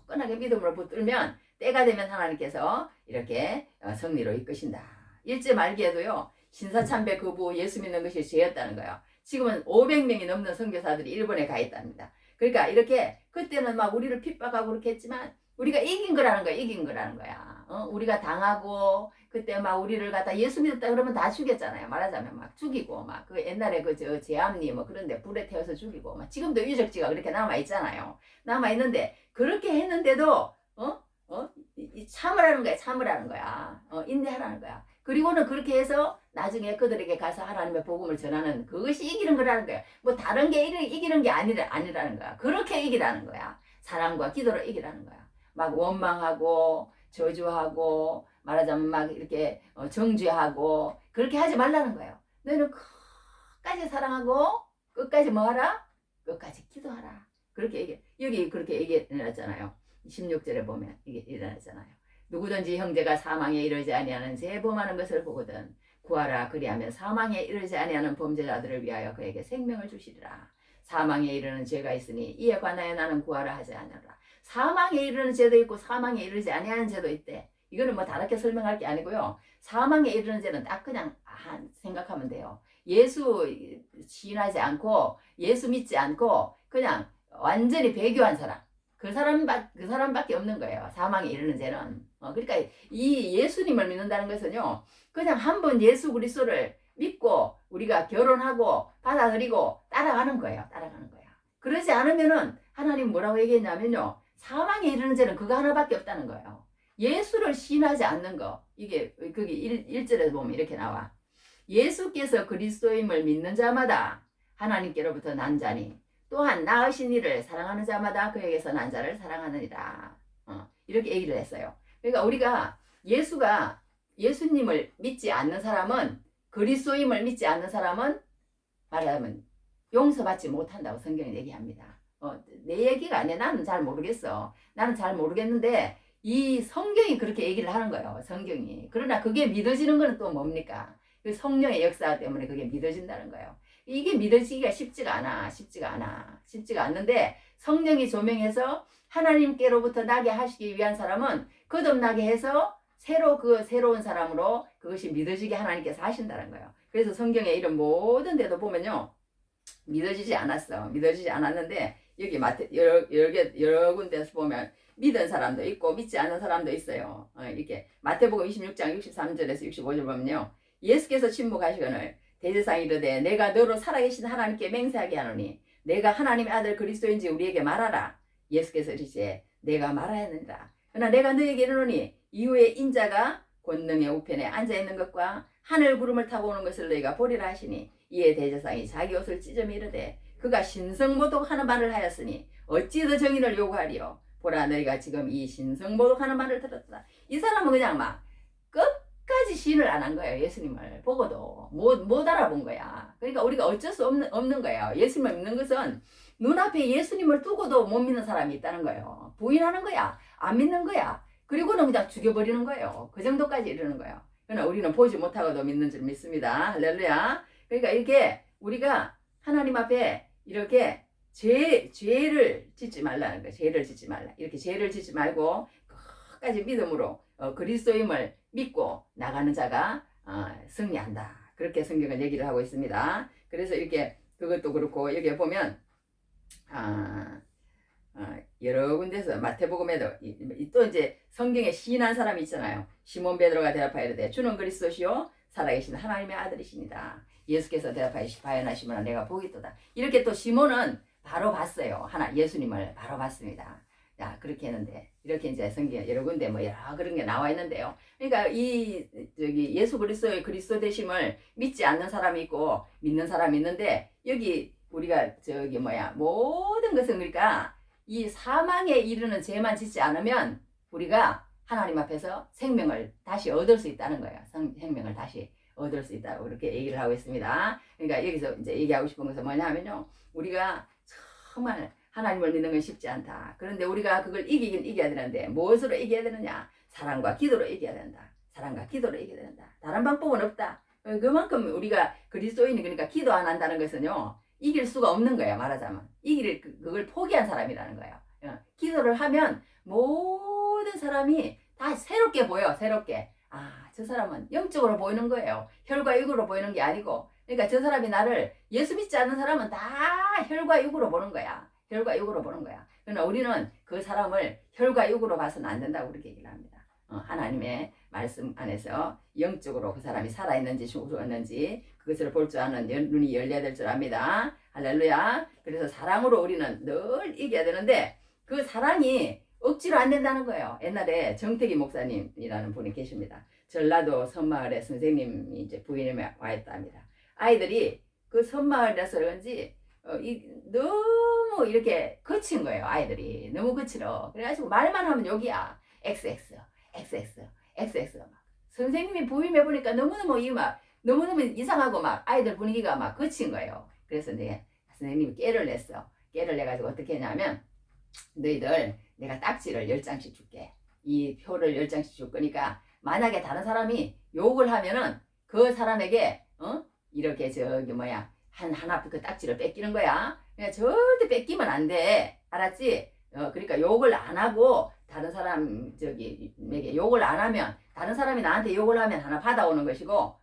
굳건하게 믿음으로 붙들면 때가 되면 하나님께서 이렇게 승리로 이끄신다. 일제 말기에도요. 신사참배 거부 예수 믿는 것이 죄였다는 거예요. 지금은 500명이 넘는 선교사들이 일본에 가 있답니다. 그러니까 이렇게 그때는 막 우리를 핍박하고 그렇게 했지만 우리가 이긴 거라는 거야. 이긴 거라는 거야. 우리가 당하고 그때 막 우리를 갖다 예수 믿었다 그러면 다 죽였잖아요. 말하자면 막 죽이고 막 그 옛날에 그 저 제암리 뭐 그런데 불에 태워서 죽이고 막 지금도 유적지가 그렇게 남아 있잖아요. 남아 있는데 그렇게 했는데도 참으라는 거야. 참으라는 거야. 인내하라는 거야. 그리고는 그렇게 해서 나중에 그들에게 가서 하나님의 복음을 전하는 그것이 이기는 거라는 거야. 뭐 다른 게 이기는 게 아니라는 거야. 그렇게 이기라는 거야. 사랑과 기도로 이기라는 거야. 막 원망하고 저주하고 말하자면 막 이렇게 정죄하고 그렇게 하지 말라는 거예요. 너희는 끝까지 사랑하고 끝까지 뭐하라? 끝까지 기도하라. 그렇게 여기 그렇게 얘기해놨잖아요. 16절에 보면 이게 일어났잖아요. 누구든지 형제가 사망에 이르지 아니하는 재범하는 것을 보거든 구하라. 그리하면 사망에 이르지 아니하는 범죄자들을 위하여 그에게 생명을 주시리라. 사망에 이르는 죄가 있으니 이에 관하여 나는 구하라 하지 않으라. 사망에 이르는 죄도 있고 사망에 이르지 아니하는 죄도 있대. 이거는 뭐 다르게 설명할 게 아니고요. 사망에 이르는 죄는 딱 그냥 생각하면 돼요. 예수 신하지 않고 예수 믿지 않고 그냥 완전히 배교한 사람. 그 사람밖에 없는 거예요. 사망에 이르는 죄는. 그러니까 이 예수님을 믿는다는 것은요. 그냥 한번 예수 그리스도를 믿고 우리가 결혼하고 받아들이고 따라가는 거예요. 따라가는 거야. 그러지 않으면은 하나님 뭐라고 얘기했냐면요. 사망에 이르는 죄는 그거 하나밖에 없다는 거예요. 예수를 신하지 않는 거. 이게 거기 1절에 보면 이렇게 나와. 예수께서 그리스도임을 믿는 자마다 하나님께로부터 난 자니 또한 낳으신 이를 사랑하는 자마다 그에게서 난 자를 사랑하느니라. 이렇게 얘기를 했어요. 그러니까 우리가 예수님을 믿지 않는 사람은 그리스도임을 믿지 않는 사람은 말하자면 용서받지 못한다고 성경이 얘기합니다. 내 얘기가 아니야. 나는 잘 모르겠어. 나는 잘 모르겠는데 이 성경이 그렇게 얘기를 하는 거예요. 성경이. 그러나 그게 믿어지는 건 또 뭡니까? 그 성령의 역사 때문에 그게 믿어진다는 거예요. 이게 믿어지기가 쉽지가 않는데 성령이 조명해서 하나님께로부터 나게 하시기 위한 사람은 거듭나게 해서 새로운 사람으로 그것이 믿어지게 하나님께서 하신다는 거예요. 그래서 성경에 이런 모든 데도 보면요. 믿어지지 않았는데 여기 여러 군데서 보면 믿은 사람도 있고 믿지 않는 사람도 있어요. 이렇게 마태복음 26장 63절에서 65절 보면요. 예수께서 침묵하시거늘 대제사장이 이르되 내가 너로 살아계신 하나님께 맹세하게 하노니 내가 하나님의 아들 그리스도인지 우리에게 말하라. 예수께서 이르시되 내가 말하였느니라. 그러나 내가 너에게 이르노니 이후에 인자가 권능의 우편에 앉아있는 것과 하늘 구름을 타고 오는 것을 너희가 보리라 하시니 이에 대제사장이 자기 옷을 찢으며 이르되 그가 신성모독하는 말을 하였으니 어찌 더 정의를 요구하리요. 보라 너희가 지금 이 신성모독하는 말을 들었다. 이 사람은 그냥 막 끝까지 신을 안 한 거예요. 예수님을 보고도 못 알아본 거야. 그러니까 우리가 어쩔 수 없는 거예요. 예수님을 믿는 것은 눈앞에 예수님을 두고도 못 믿는 사람이 있다는 거예요. 부인하는 거야. 안 믿는 거야. 그리고는 그냥 죽여버리는 거예요. 그 정도까지 이르는 거예요. 그러나 우리는 보지 못하고도 믿는 줄 믿습니다. 할렐루야. 그러니까 이렇게 우리가 하나님 앞에 이렇게 죄를 짓지 말라는 거예요. 죄를 짓지 말라. 이렇게 죄를 짓지 말고 끝까지 믿음으로 그리스도임을 믿고 나가는 자가 승리한다. 그렇게 성경은 얘기를 하고 있습니다. 그래서 이렇게 그것도 그렇고 여기 보면 여러 군데서 마태복음에도 또 이제 성경에 시인한 사람이 있잖아요. 시몬 베드로가 대답하여 이르되 주는 그리스도시요 살아계신 하나님의 아들이십니다. 예수께서 대답하시되 바요나 시몬아 내가 보겠도다. 이렇게 또 시몬은 바로 봤어요. 예수님을 바로 봤습니다. 자, 그렇게 했는데 이렇게 이제 성경에 여러 군데 뭐 여러 그런 게 나와 있는데요. 그러니까 예수 그리스도의 그리스도 되심을 믿지 않는 사람이 있고 믿는 사람이 있는데 여기 우리가 모든 것은 그러니까 이 사망에 이르는 죄만 짓지 않으면 우리가 하나님 앞에서 생명을 다시 얻을 수 있다는 거예요. 생명을 다시 얻을 수 있다고 그렇게 얘기를 하고 있습니다. 그러니까 여기서 이제 얘기하고 싶은 것은 뭐냐면요. 우리가 정말 하나님을 믿는 건 쉽지 않다. 그런데 우리가 그걸 이기긴 이겨야 되는데 무엇으로 이겨야 되느냐? 사랑과 기도로 이겨야 된다. 사랑과 기도로 이겨야 된다. 다른 방법은 없다. 그만큼 우리가 그리스도인이 그러니까 기도 안 한다는 것은요. 이길 수가 없는 거예요. 말하자면. 그걸 포기한 사람이라는 거예요. 기도를 하면 모든 사람이 다 새롭게 보여. 새롭게. 저 사람은 영적으로 보이는 거예요. 혈과 육으로 보이는 게 아니고. 그러니까 저 사람이 나를 예수 믿지 않는 사람은 다 혈과 육으로 보는 거야. 혈과 육으로 보는 거야. 그러나 우리는 그 사람을 혈과 육으로 봐서는 안 된다고 그렇게 얘기를 합니다. 하나님의 말씀 안에서 영적으로 그 사람이 살아있는지 죽었는지 그것을 볼 줄 아는 눈이 열려야 될 줄 압니다. 할렐루야. 그래서 사랑으로 우리는 늘 이겨야 되는데 그 사랑이 억지로 안 된다는 거예요. 옛날에 정택이 목사님이라는 분이 계십니다. 전라도 섬마을에 선생님이 이제 부인이 와 있답니다. 아이들이 그 섬마을이라서 그런지 너무 이렇게 거친 거예요. 아이들이 너무 거칠어. 그래가지고 말만 하면 욕이야. XX 막 선생님이 부임해 보니까 너무너무 이상하고 막 아이들 분위기가 막 거친 거예요. 그래서 선생님이 깨를 냈어. 깨를 내가지고 어떻게 했냐면 너희들 내가 딱지를 10장씩 줄게. 이 표를 10장씩 줄 거니까 만약에 다른 사람이 욕을 하면은 그 사람에게 이렇게 하나 그 딱지를 뺏기는 거야. 그러니까 절대 뺏기면 안 돼. 알았지? 그러니까 욕을 안 하고 다른 사람에게 욕을 안 하면 다른 사람이 나한테 욕을 하면 하나 받아오는 것이고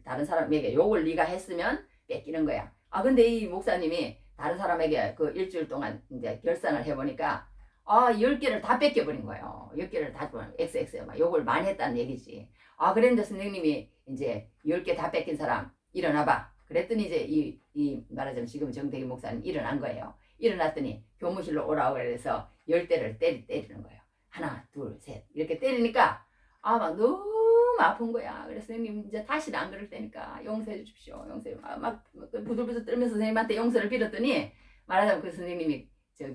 다른 사람에게 욕을 네가 했으면 뺏기는 거야. 근데 이 목사님이 다른 사람에게 그 일주일 동안 이제 결산을 해보니까 10개를 다 뺏겨버린 거예요. 10개를 다 XX 막 욕을 많이 했다는 얘기지. 그랬는데 선생님이 이제 10개 다 뺏긴 사람 일어나봐. 그랬더니 이제 말하자면 지금 정대기 목사님 일어난 거예요. 일어났더니 교무실로 오라고 그래서 10대를 때리는 거예요. 하나, 둘, 셋 이렇게 때리니까 막 너무 아픈 거야. 그래서 선생님 이제 다시는 안 그럴 테니까 용서해 주십시오. 용서해. 막 부들부들 떨면서 선생님한테 용서를 빌었더니 말하자면 그 선생님이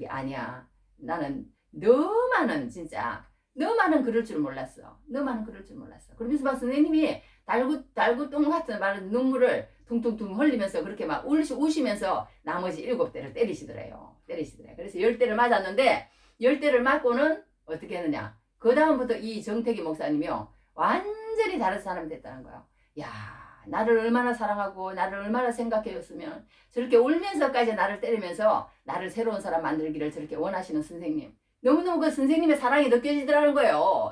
아니야. 나는 너만은 그럴 줄 몰랐어. 너만은 그럴 줄 몰랐어. 그러면서 막 선생님이 달구똥 같은 말은 눈물을 퉁퉁퉁 흘리면서 그렇게 막 우시면서 나머지 7대를 때리시더래요. 그래서 10대를 맞았는데 10대를 맞고는 어떻게 했느냐. 그 다음부터 이 정택이 목사님이요. 완전히 다른 사람이 됐다는 거예요. 야, 나를 얼마나 사랑하고 나를 얼마나 생각해줬으면 저렇게 울면서까지 나를 때리면서 나를 새로운 사람 만들기를 저렇게 원하시는 선생님. 너무너무 그 선생님의 사랑이 느껴지더라는 거예요.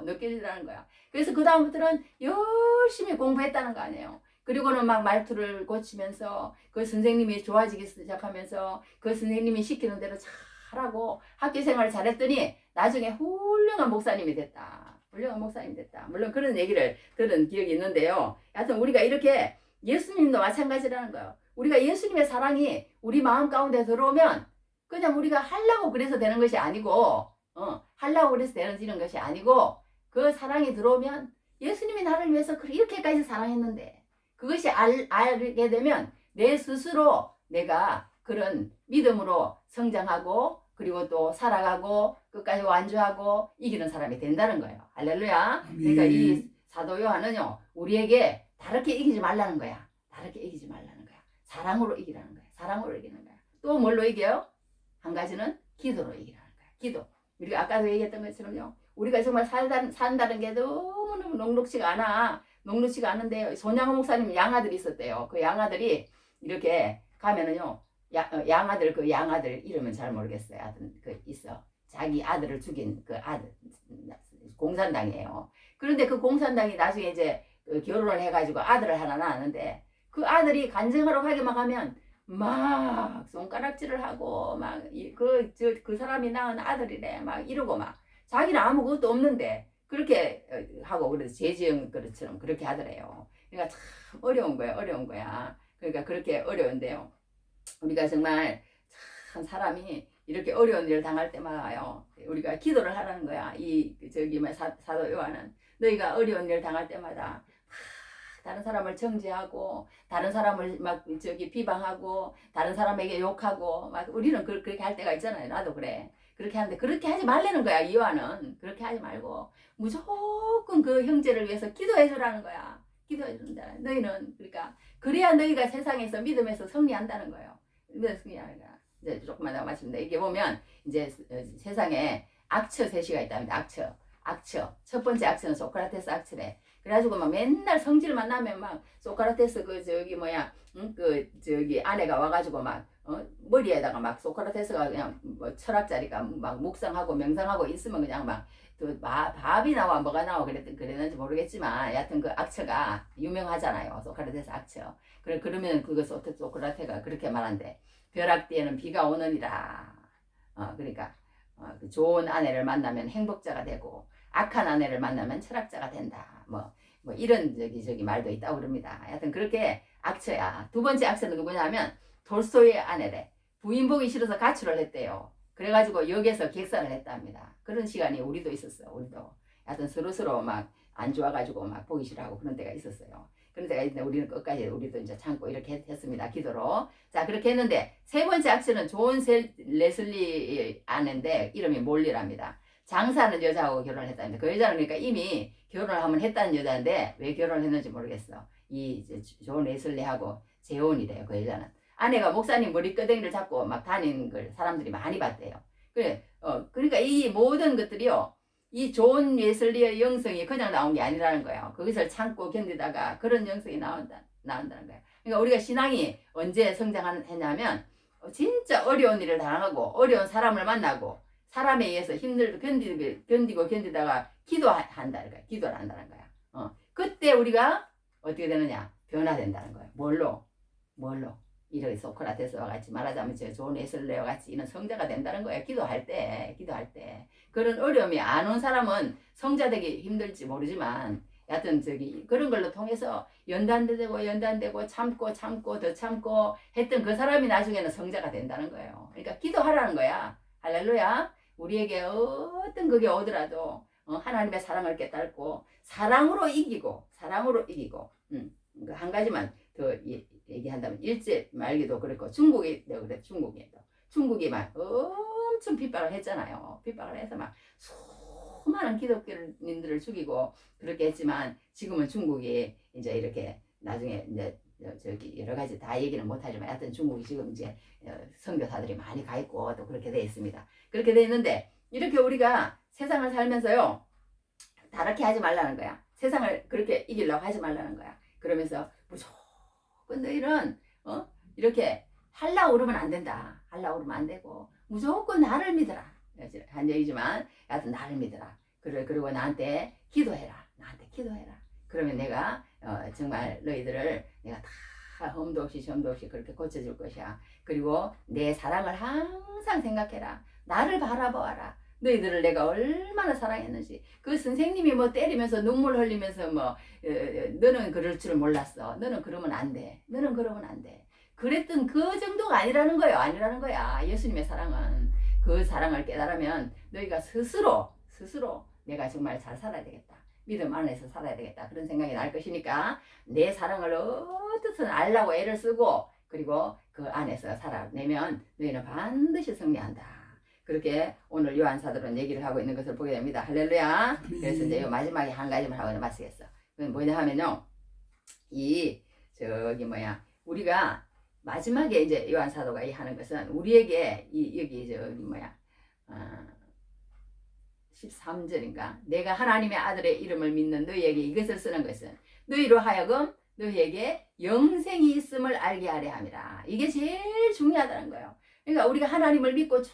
그래서 그 다음부터는 열심히 공부했다는 거 아니에요. 그리고는 막 말투를 고치면서 그 선생님이 좋아지기 시작하면서 그 선생님이 시키는 대로 잘하고 학교 생활을 잘했더니 나중에 훌륭한 목사님이 됐다. 물론 그런 얘기를 들은 기억이 있는데요. 하여튼 우리가 이렇게 예수님도 마찬가지라는 거예요. 우리가 예수님의 사랑이 우리 마음 가운데 들어오면 그냥 우리가 하려고 그래서 되는 것이 아니고 하려고 그래서 되는 것이 아니고 그 사랑이 들어오면 예수님이 나를 위해서 이렇게까지 사랑했는데 그것이 알게 되면 내 스스로 내가 그런 믿음으로 성장하고 그리고 또 살아가고 끝까지 완주하고 이기는 사람이 된다는 거예요. 할렐루야. 그러니까 이 사도 요한은요 우리에게 다르게 이기지 말라는 거야. 사랑으로 이기라는 거야. 또 뭘로 이겨요? 한 가지는 기도로 이기라는 거야. 기도. 우리가 아까도 얘기했던 것처럼요. 우리가 정말 산다는 게 너무너무 녹록지가 않아. 녹록지가 않은데 손양호 목사님 양아들이 있었대요. 그 양아들이 이렇게 가면은요. 양아들 그 양아들 이름은 잘 모르겠어요. 하여튼 그 있어. 자기 아들을 죽인 그 아들 공산당이에요. 그런데 그 공산당이 나중에 이제 결혼을 해가지고 아들을 하나 낳았는데 그 아들이 간증하러 가기만 하면 막 손가락질을 하고 막 그 사람이 낳은 아들이래 막 이러고 막 자기는 아무것도 없는데 그렇게 하고 그래서 재지은 것처럼 그렇게 하더래요. 그러니까 참 어려운 거야 어려운 거야. 그러니까 그렇게 어려운데요. 우리가 정말 참 사람이 이렇게 어려운 일을 당할 때마다요 우리가 기도를 하라는 거야. 이 저기 사도 요한은 너희가 어려운 일을 당할 때마다 다른 사람을 정죄하고 다른 사람을 막 저기 비방하고 다른 사람에게 욕하고 막 우리는 그렇게 할 때가 있잖아요. 나도 그래. 그렇게 하는데 그렇게 하지 말라는 거야. 이 요한은 그렇게 하지 말고 무조건 그 형제를 위해서 기도해 주라는 거야. 기도해 준다. 너희는 그러니까 그래야 너희가 세상에서 믿음에서 승리한다는 거예요. 믿음에서 승리하는 거야. 이제 조금만 더 마칩니다. 이게 보면 이제 세상에 악처 셋이가 있답니다. 악처. 첫 번째 악처는 소크라테스 악처래. 그래가지고 막 맨날 성질만 나면 막 소크라테스 그 저기 뭐야 그 저기 아내가 와가지고 막 머리에다가 막 소크라테스가 그냥 뭐 철학자리가 막 묵상하고 명상하고 있으면 그냥 막 그 밥이 나와 뭐가 나와 그랬는지 모르겠지만 여하튼 그 악처가 유명하잖아요. 소크라테스 악처. 그러면 그거 소크라테가 그렇게 말한대. 벼락뒤에는 비가 오느니라. 그러니까 그 좋은 아내를 만나면 행복자가 되고 악한 아내를 만나면 철학자가 된다. 뭐 이런 저기 말도 있다고 그럽니다. 하여튼 그렇게 악처야. 두 번째 악처는 누구냐면 돌스토이의 아내래. 부인 보기 싫어서 가출을 했대요. 그래가지고 역에서 객사를 했답니다. 그런 시간이 우리도 있었어. 우리도. 하여튼 서로 막 안 좋아가지고 막 보기 싫어하고 그런 때가 있었어요. 그런 때가 있는데 우리는 끝까지 우리도 이제 참고 이렇게 했습니다. 기도로. 자 그렇게 했는데 세 번째 악처는 존 레슬리 아내인데 이름이 몰리랍니다. 장사하는 여자하고 결혼을 했답니다. 그 여자는 그러니까 이미 결혼을 한번 했다는 여자인데 왜 결혼을 했는지 모르겠어. 이 존 레슬리하고 재혼이래요. 그 여자는. 아내가 목사님 머리끄댕이를 잡고 막 다니는 걸 사람들이 많이 봤대요. 그러니까 이 모든 것들이요. 이 존 웨슬리의 영성이 그냥 나온 게 아니라는 거예요. 그것을 참고 견디다가 그런 영성이 나온다는 거예요. 그러니까 우리가 신앙이 언제 성장했냐면 진짜 어려운 일을 당하고 어려운 사람을 만나고 사람에 의해서 힘들고 견디다가 기도한다는 거야. 기도를 한다는 거야. 그때 우리가 어떻게 되느냐? 변화된다는 거예요. 뭘로? 이렇게 소크라테스와 같이 말하자면 존 웨슬리와 같이 이런 성자가 된다는 거예요. 기도할 때. 그런 어려움이 안 온 사람은 성자되기 힘들지 모르지만 여하튼 그런 걸로 통해서 연단되고 참고 더 참고 했던 그 사람이 나중에는 성자가 된다는 거예요. 그러니까 기도하라는 거야. 할렐루야. 우리에게 어떤 그게 오더라도 하나님의 사랑을 깨닫고 사랑으로 이기고 한 가지만 더 얘기한다면 일제 말기도 그렇고 중국이 막 엄청 핍박을 했잖아요. 핍박을 해서 막 수많은 기독교인들을 죽이고 그렇게 했지만 지금은 중국이 이제 이렇게 나중에 이제 여러 가지 다 얘기는 못하지만 하여튼 중국이 지금 이제 선교사들이 많이 가 있고 또 그렇게 돼 있습니다. 그렇게 돼 있는데 이렇게 우리가 세상을 살면서요 다르게 하지 말라는 거야. 세상을 그렇게 이기려고 하지 말라는 거야. 그러면서 무조건 너희는 이렇게 하려고 그러면 안 된다. 하려고 그러면 안 되고 무조건 나를 믿어라. 한 얘기지만 하여튼 나를 믿어라. 그리고 나한테 기도해라. 그러면 내가 정말 너희들을 내가 다 험도 없이 점도 없이 그렇게 고쳐줄 것이야. 그리고 내 사랑을 항상 생각해라. 나를 바라보아라. 너희들을 내가 얼마나 사랑했는지. 그 선생님이 뭐 때리면서 눈물 흘리면서 뭐 너는 그럴 줄 몰랐어. 너는 그러면 안 돼. 그랬던 그 정도가 아니라는 거야. 예수님의 사랑은. 그 사랑을 깨달으면 너희가 스스로 내가 정말 잘 살아야 되겠다. 믿음 안에서 살아야 되겠다. 그런 생각이 날 것이니까 내 사랑을 어떻든 알라고 애를 쓰고 그리고 그 안에서 살아내면 너희는 반드시 승리한다. 그렇게 오늘 요한 사도는 얘기를 하고 있는 것을 보게 됩니다. 할렐루야. 그래서 이제 마지막에 한 가지만 하고 마치겠어. 그건 뭐냐 하면요. 우리가 마지막에 이제 요한 사도가 하는 것은 우리에게 여기 13절인가? 내가 하나님의 아들의 이름을 믿는 너희에게 이것을 쓰는 것은 너희로 하여금 너희에게 영생이 있음을 알게 하려 함이라. 이게 제일 중요하다는 거예요. 그러니까 우리가 하나님을 믿고 쭉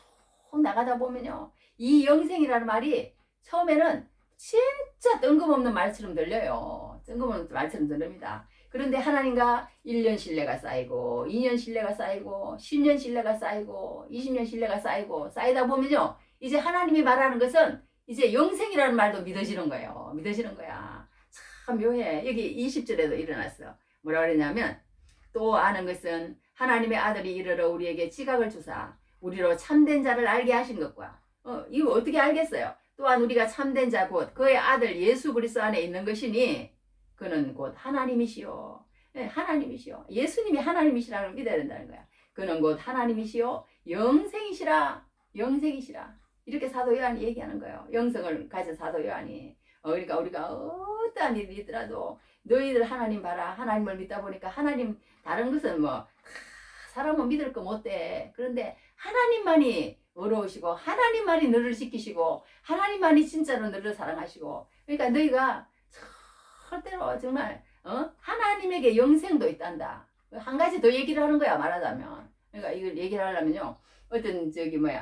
나가다 보면요, 이 영생이라는 말이 처음에는 진짜 뜬금없는 말처럼 들려요. 뜬금없는 말처럼 들립니다. 그런데 하나님과 1년 신뢰가 쌓이고 2년 신뢰가 쌓이고 10년 신뢰가 쌓이고 20년 신뢰가 쌓이고 쌓이다 보면요, 이제 하나님이 말하는 것은 이제 영생이라는 말도 믿어지는 거예요. 믿어지는 거야. 참 묘해. 여기 20절에도 일어났어. 뭐라 그러냐면, 또 아는 것은 하나님의 아들이 이르러 우리에게 지각을 주사 우리로 참된 자를 알게 하신 것과, 이거 어떻게 알겠어요? 또한 우리가 참된 자 곧 그의 아들 예수 그리스도 안에 있는 것이니 그는 곧 하나님이시요. 네, 하나님이시요. 예수님이 하나님이시라는 걸 믿어야 된다는 거야. 그는 곧 하나님이시요 영생이시라. 영생이시라. 이렇게 사도 요한이 얘기하는 거예요. 영성을 가진 사도 요한이. 그러니까 우리가 어떠한 일이 있더라도 너희들 하나님 봐라. 하나님을 믿다 보니까 하나님, 다른 것은 뭐 사람은 믿을 거 못 돼. 그런데 하나님만이 어려우시고 하나님만이 너를 지키시고 하나님만이 진짜로 너를 사랑하시고, 그러니까 너희가 절대로 정말 하나님에게 영생도 있단다. 한 가지 더 얘기를 하는 거야, 말하자면. 그러니까 이걸 얘기를 하려면요, 어떤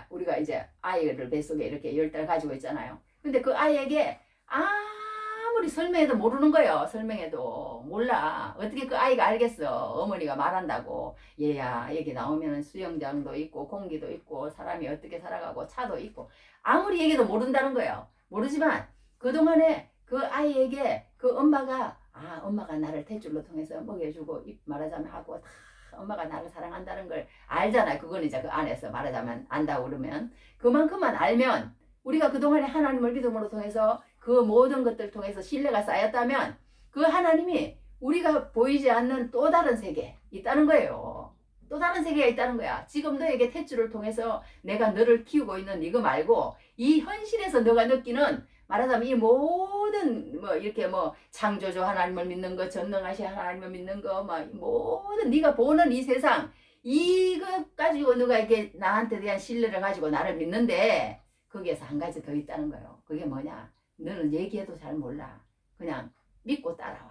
우리가 이제 아이를 뱃속에 이렇게 10달 가지고 있잖아요. 근데 그 아이에게 아무리 설명해도 모르는 거예요. 설명해도 몰라. 어떻게 그 아이가 알겠어. 어머니가 말한다고. 얘야, 여기 나오면 수영장도 있고 공기도 있고 사람이 어떻게 살아가고 차도 있고, 아무리 얘기도 모른다는 거예요. 모르지만 그동안에 그 아이에게 그 엄마가 엄마가 나를 탯줄로 통해서 먹여주고 말하자면 하고 다 엄마가 나를 사랑한다는 걸 알잖아요. 그건 이제 그 안에서 말하자면 안다고 그러면, 그만큼만 알면 우리가 그동안에 하나님을 믿음으로 통해서 그 모든 것들 통해서 신뢰가 쌓였다면 그 하나님이 우리가 보이지 않는 또 다른 세계 있다는 거예요. 또 다른 세계가 있다는 거야. 지금 너에게 탯줄을 통해서 내가 너를 키우고 있는 이거 말고 이 현실에서 너가 느끼는, 말하자면 이 모든 이렇게 창조주 하나님을 믿는 거, 전능하신 하나님을 믿는 거, 모든 네가 보는 이 세상, 이것 가지고 너가 이렇게 나한테 대한 신뢰를 가지고 나를 믿는데 거기에서 한 가지 더 있다는 거예요. 그게 뭐냐? 너는 얘기해도 잘 몰라. 그냥 믿고 따라와.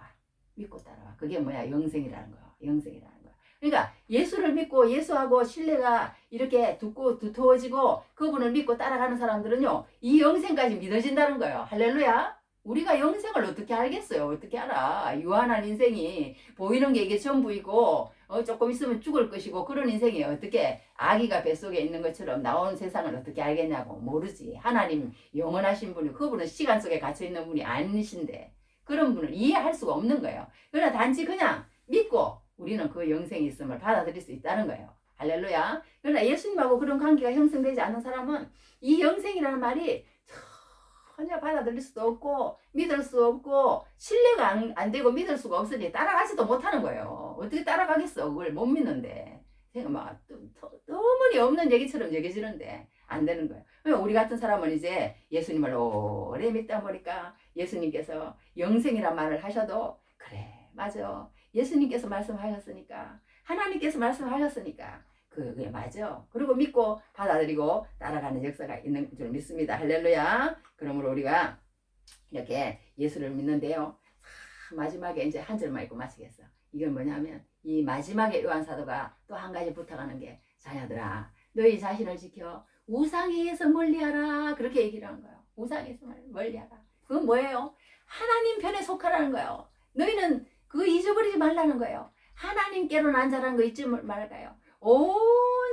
믿고 따라와. 그게 뭐야? 영생이라는 거야. 영생이라는 거야. 그러니까 예수를 믿고 예수하고 신뢰가 이렇게 두터워지고 그분을 믿고 따라가는 사람들은요, 이 영생까지 믿어진다는 거예요. 할렐루야. 우리가 영생을 어떻게 알겠어요? 어떻게 알아? 유한한 인생이 보이는 게 이게 전부이고 조금 있으면 죽을 것이고 그런 인생이 어떻게 아기가 뱃속에 있는 것처럼 나온 세상을 어떻게 알겠냐고. 모르지. 하나님 영원하신 분이, 그분은 시간 속에 갇혀있는 분이 아니신데 그런 분을 이해할 수가 없는 거예요. 그러나 단지 그냥 믿고 우리는 그 영생이 있음을 받아들일 수 있다는 거예요. 할렐루야. 그러나 예수님하고 그런 관계가 형성되지 않은 사람은 이 영생이라는 말이 전혀 받아들일 수도 없고 믿을 수 없고 신뢰가 안 되고 믿을 수가 없으니 따라가지도 못하는 거예요. 어떻게 따라가겠어? 그걸 못 믿는데. 막 너무니 없는 얘기처럼 여겨지는데 안 되는 거예요. 우리 같은 사람은 이제 예수님을 오래 믿다 보니까 예수님께서 영생이란 말을 하셔도 그래, 맞아. 예수님께서 말씀하셨으니까, 하나님께서 말씀하셨으니까 그게 맞아. 그리고 믿고 받아들이고 따라가는 역사가 있는 줄 믿습니다. 할렐루야. 그러므로 우리가 이렇게 예수를 믿는데요, 마지막에 이제 한 절만 읽고 마치겠어. 이건 뭐냐면 이 마지막에 요한 사도가 또 한 가지 부탁하는 게, 자녀들아 너희 자신을 지켜 우상에서 멀리하라. 그렇게 얘기를 한 거예요. 우상에서 멀리하라. 그건 뭐예요? 하나님 편에 속하라는 거예요. 너희는 그거 잊어버리지 말라는 거예요. 하나님께로 난자라는 거 잊지 말아요. 온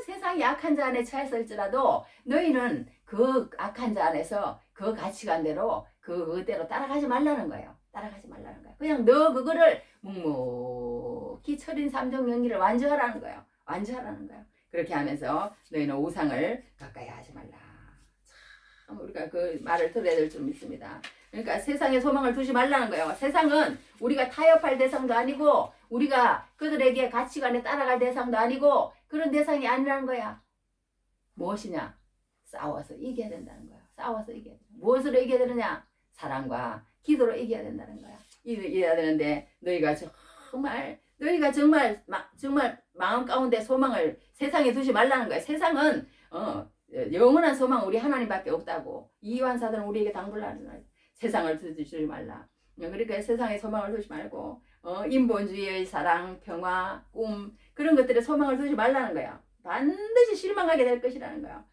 세상이 악한 자 안에 처했을지라도 너희는 그 악한 자 안에서 그 가치관대로 그대로 따라가지 말라는 거예요. 따라가지 말라는 거예요. 그냥 너 그거를 묵묵히 철인 삼종 영리를 완주하라는 거예요. 완주하라는 거예요. 그렇게 하면서 너희는 우상을 가까이 하지 말라. 참 우리가 그 말을 들어야 될 줄 믿습니다. 그러니까 세상에 소망을 두지 말라는 거예요. 세상은 우리가 타협할 대상도 아니고 우리가 그들에게 가치관에 따라갈 대상도 아니고 그런 대상이 아니라는 거야. 무엇이냐? 싸워서 이겨야 된다는 거야. 싸워서 이겨야 돼. 무엇으로 이겨야 되느냐? 사랑과 기도로 이겨야 된다는 거야. 이겨야 되는데 너희가 정말 마음 가운데 소망을 세상에 두지 말라는 거야. 세상은 영원한 소망 우리 하나님밖에 없다고. 이 요한사도는 우리에게 당부를 하잖아요. 세상을 두지 말라. 그러니까 세상에 소망을 두지 말고 인본주의의 사랑, 평화, 꿈 그런 것들에 소망을 두지 말라는 거야. 반드시 실망하게 될 것이라는 거야.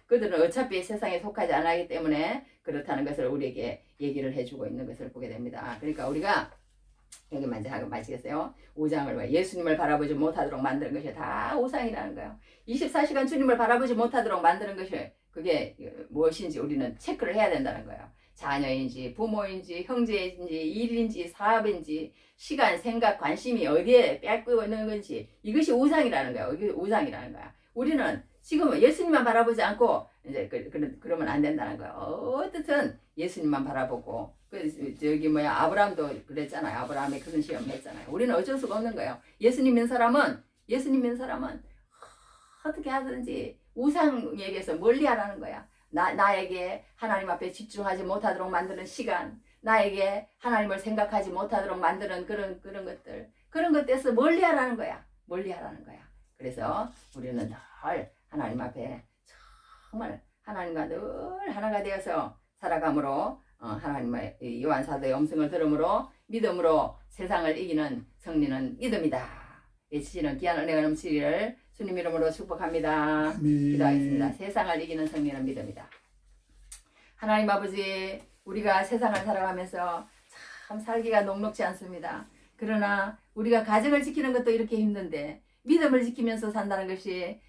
그들은 어차피 세상에 속하지 않기 때문에 그렇다는 것을 우리에게 얘기를 해주고 있는 것을 보게 됩니다. 그러니까 우리가 여기만 이제 하고 마치겠어요. 5장을 왜 예수님을 바라보지 못하도록 만드는 것이 다 우상이라는 거예요. 24시간 주님을 바라보지 못하도록 만드는 것이 그게 무엇인지 우리는 체크를 해야 된다는 거예요. 자녀인지 부모인지 형제인지 일인지 사업인지 시간, 생각, 관심이 어디에 빼앗고 있는 건지 이것이 우상이라는 거예요. 이게 우상이라는 거야. 우리는 지금 예수님만 바라보지 않고 이제 그러면 안 된다는 거예요. 어떻든 예수님만 바라보고 저기 아브라함도 그랬잖아요. 아브라함이 그런 시험을 했잖아요. 우리는 어쩔 수가 없는 거예요. 예수님 믿는 사람은 어떻게 하든지 우상에게서 멀리하라는 거야. 나에게 하나님 앞에 집중하지 못하도록 만드는 시간, 나에게 하나님을 생각하지 못하도록 만드는 그런 것들에서 멀리하라는 거야. 그래서 우리는 늘 하나님 앞에 정말 하나님과 늘 하나가 되어서 살아감으로 하나님의 요한 사도의 음성을 들음으로 믿음으로 세상을 이기는 승리는 믿음이다. 외치시는 귀한 은혜가 넘치기를 주님 이름으로 축복합니다. 기도하겠습니다. 세상을 이기는 승리는 믿음이다. 하나님 아버지, 우리가 세상을 살아가면서 참 살기가 녹록지 않습니다. 그러나 우리가 가정을 지키는 것도 이렇게 힘든데 믿음을 지키면서 산다는 것이